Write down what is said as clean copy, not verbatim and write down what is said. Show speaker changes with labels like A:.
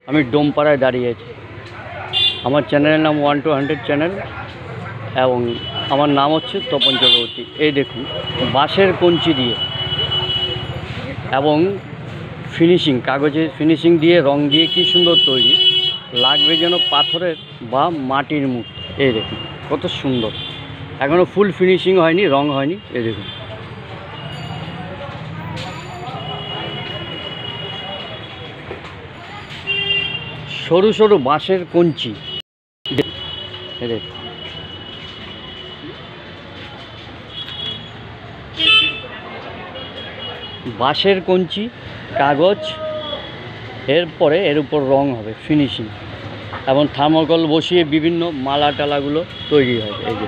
A: আমি ডোমপাড়ায় দাঁড়িয়ে আছি। আমার চ্যানেলের নাম 1 to 100 চ্যানেল এবং আমার নাম হচ্ছে তপন চক্রবর্তী। এই দেখুন বাঁশের কঞ্চি দিয়ে এবং ফিনিশিং, কাগজের ফিনিশিং দিয়ে, রং দিয়ে কি সুন্দর তৈরি, লাগবে যেন পাথরের বা মাটির মূর্তি। এই দেখুন কত সুন্দর, এখনও ফুল ফিনিশিং হয়নি, রং হয়নি। এই দেখুন সরু সরু বাঁশের কঞ্চি। এই দেখুন বাঁশের কঞ্চি, কাগজ, এরপরে এর উপর রং হবে, ফিনিশিং, এবং থার্মোকল বসিয়ে বিভিন্ন মালা টালাগুলো তৈরি হয়। এই যে